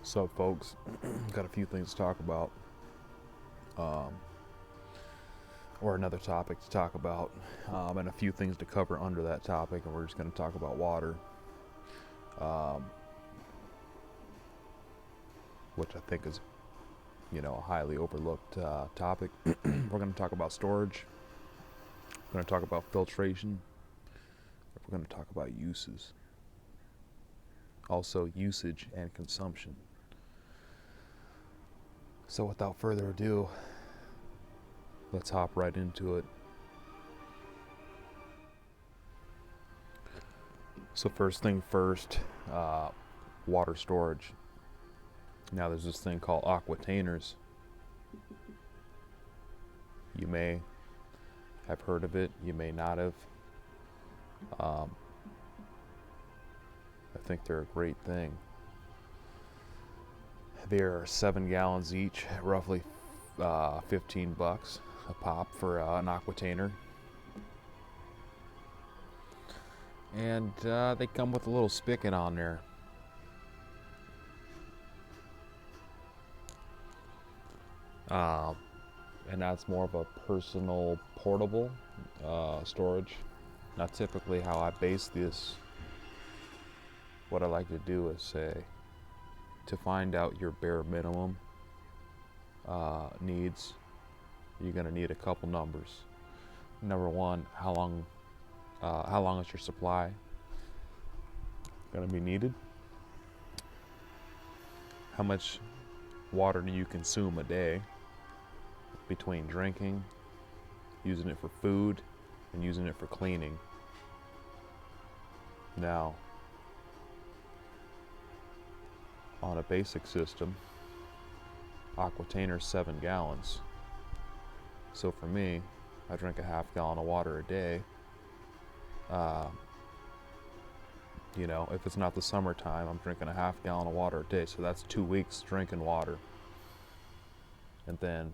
So, folks, got a few things to talk about, um, or another topic to talk about, and a few things to cover under that topic, and we're just going to talk about water, um, which I think is, a highly overlooked topic. We're going to talk about storage, we're going to talk about filtration, we're going to talk about uses, also usage and consumption. So, without further ado, let's hop right into it. So first thing first, water storage. Now there's this thing called aquatainers. You may have heard of it, you may not have. I think they're a great thing. They're 7 gallons each, roughly $15 a pop for an aquatainer. And they come with a little spigot on there. And that's more of a personal portable storage. Now typically how I base this, what I like to do is say, to find out your bare minimum needs, you're going to need a couple numbers. Number one, how long is your supply going to be needed? How much water do you consume a day between drinking, using it for food, and using it for cleaning? Now, on a basic system, aquatainer's 7 gallons. So for me, I drink a half gallon of water a day. If it's not the summertime, I'm drinking a half gallon of water a day. So that's 2 weeks drinking water. And then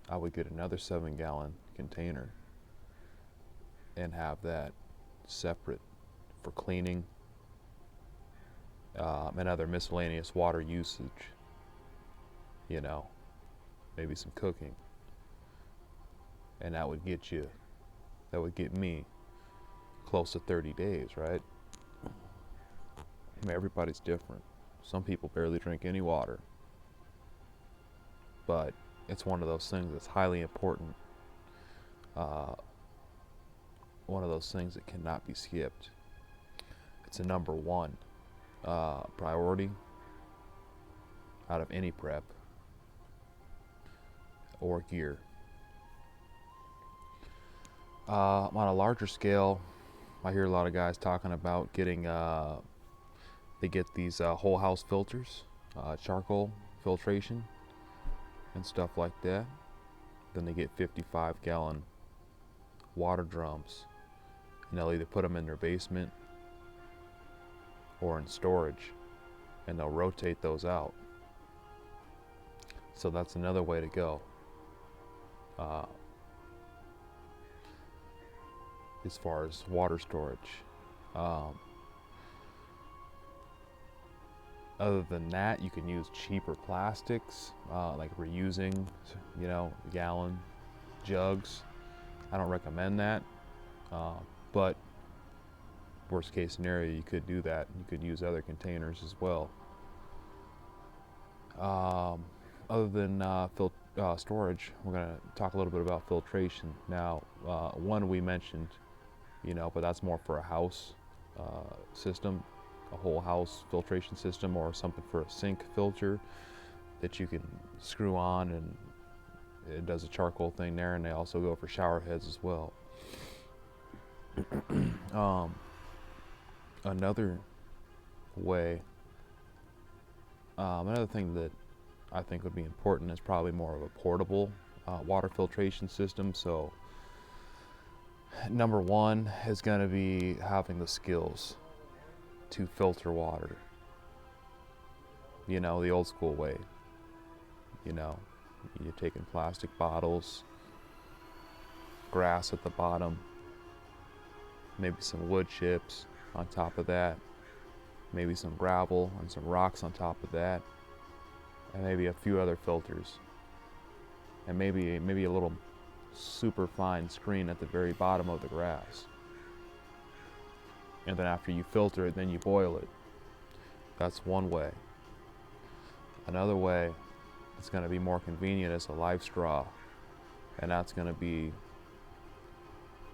I would get another 7 gallon container and have that separate for cleaning and other miscellaneous water usage. Maybe some cooking. And that would get me close to 30 days, right? I mean, everybody's different. Some people barely drink any water. But it's one of those things that's highly important. One of those things that cannot be skipped. It's a number one priority out of any prep or gear. On a larger scale, I hear a lot of guys talking about getting, they get these whole house filters, charcoal filtration and stuff like that. Then they get 55 gallon water drums, and they'll either put them in their basement or in storage, and they'll rotate those out. So that's another way to go. As far as water storage. Other than that, you can use cheaper plastics, like reusing, gallon jugs. I don't recommend that, but worst case scenario, you could do that. You could use other containers as well. Other than storage, we're going to talk a little bit about filtration. Now, one we mentioned, but that's more for a house system, a whole house filtration system, or something for a sink filter that you can screw on, and it does a charcoal thing there, and they also go for shower heads as well. Another way, another thing that I think would be important is probably more of a portable water filtration system. So number one is going to be having the skills to filter water, the old school way. You're taking plastic bottles, grass at the bottom, maybe some wood chips on top of that, maybe some gravel and some rocks on top of that, and maybe a few other filters, and maybe a little super fine screen at the very bottom of the grass. And then after you filter it, then you boil it. That's one way. Another way that's going to be more convenient is a live straw, and that's going to be,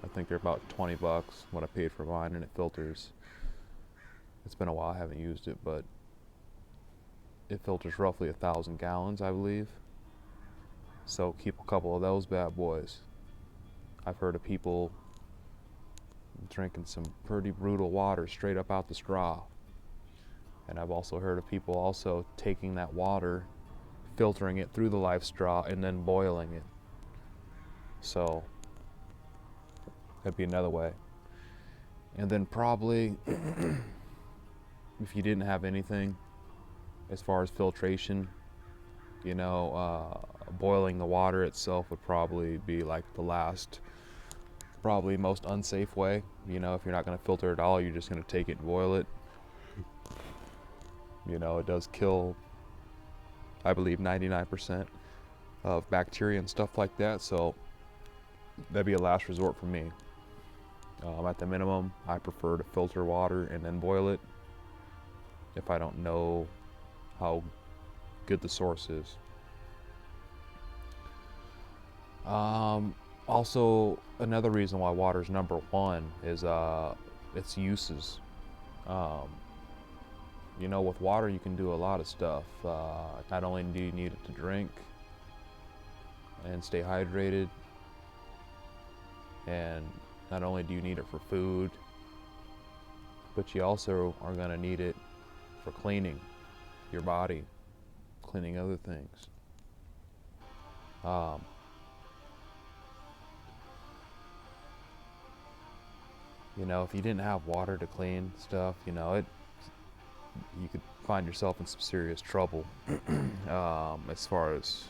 I think they're about 20 bucks what I paid for mine, and it filters. It's been a while, I haven't used it, but it filters roughly 1,000 gallons, I believe. So keep a couple of those bad boys. I've heard of people drinking some pretty brutal water straight up out the straw. And I've also heard of people also taking that water, filtering it through the live straw, and then boiling it. So that'd be another way. And then probably, if you didn't have anything as far as filtration, boiling the water itself would probably be like the last, probably most unsafe way. If you're not going to filter it all, you're just going to take it and boil it. It does kill, I believe, 99% of bacteria and stuff like that. So that'd be a last resort for me. At the minimum, I prefer to filter water and then boil it if I don't know how good the source is. Also, another reason why water is number one is its uses. With water you can do a lot of stuff. Not only do you need it to drink and stay hydrated, and not only do you need it for food, but you also are going to need it for cleaning your body, cleaning other things. If you didn't have water to clean stuff, you could find yourself in some serious trouble. As far as,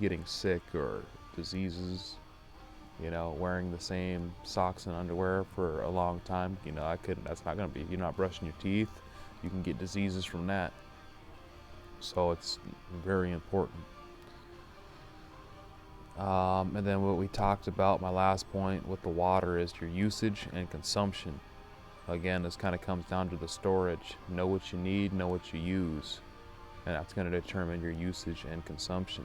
getting sick or diseases, wearing the same socks and underwear for a long time, that's not going to be, you're not brushing your teeth, you can get diseases from that. So it's very important. And then what we talked about, my last point with the water, is your usage and consumption. Again, this kind of comes down to the storage. Know what you need, know what you use, and that's going to determine your usage and consumption.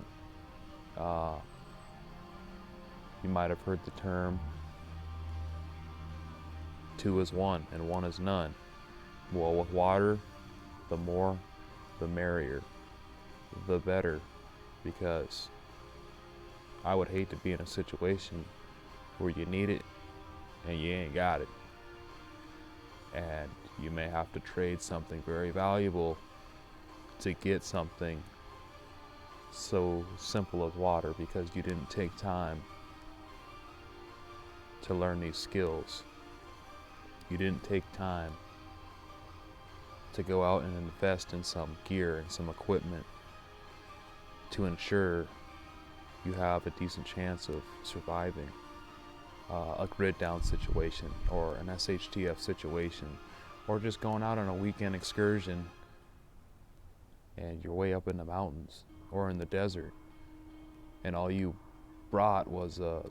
You might have heard the term 2 is 1 and 1 is none. Well, with water, the more, the merrier, the better, because I would hate to be in a situation where you need it and you ain't got it. And you may have to trade something very valuable to get something so simple as water, because you didn't take time to learn these skills. You didn't take time to go out and invest in some gear and some equipment to ensure you have a decent chance of surviving a grid down situation or an SHTF situation, or just going out on a weekend excursion and you're way up in the mountains or in the desert and all you brought was a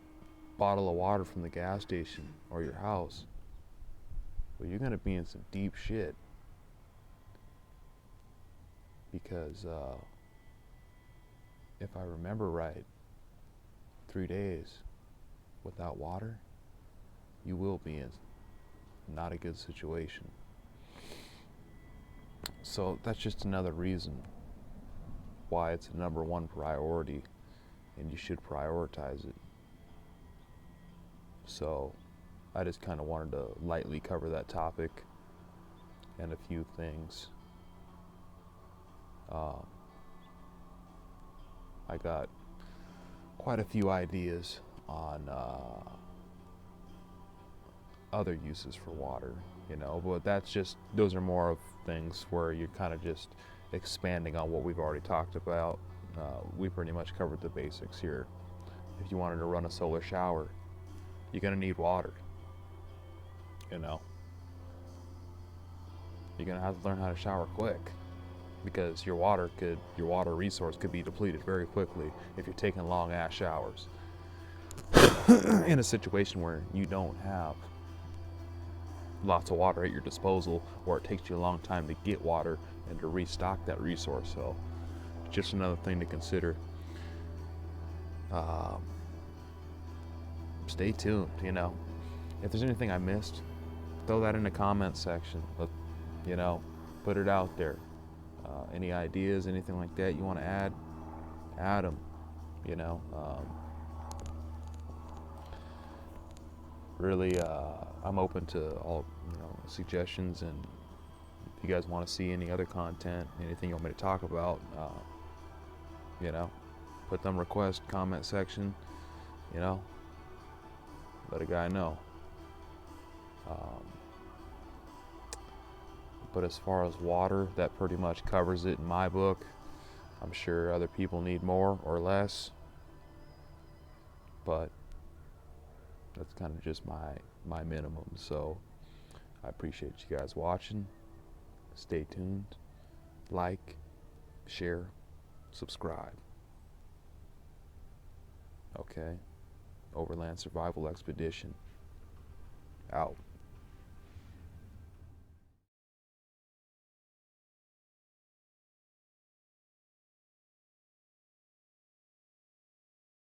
bottle of water from the gas station or your house. Well, you're gonna be in some deep shit, because if I remember right, 3 days without water, you will be in not a good situation. So that's just another reason why it's a number one priority, and you should prioritize it. So I just kind of wanted to lightly cover that topic and a few things. I got quite a few ideas on other uses for water, but those are more of things where you're kind of just expanding on what we've already talked about. We pretty much covered the basics here. If you wanted to run a solar shower, you're gonna need water, you're gonna have to learn how to shower quick, because your water resource could be depleted very quickly if you're taking long ass showers in a situation where you don't have lots of water at your disposal, or it takes you a long time to get water and to restock that resource. So just another thing to consider. Stay tuned. If there's anything I missed, throw that in the comments section. Put it out there. Any ideas, anything like that you want to add them. Really, I'm open to all suggestions, and if you guys want to see any other content, anything you want me to talk about, put them request comment section. Let a guy know. But as far as water, that pretty much covers it in my book. I'm sure other people need more or less, but that's kind of just my minimum. So I appreciate you guys watching. Stay tuned. Like, share, subscribe. Okay. Overland Survival Expedition. Out.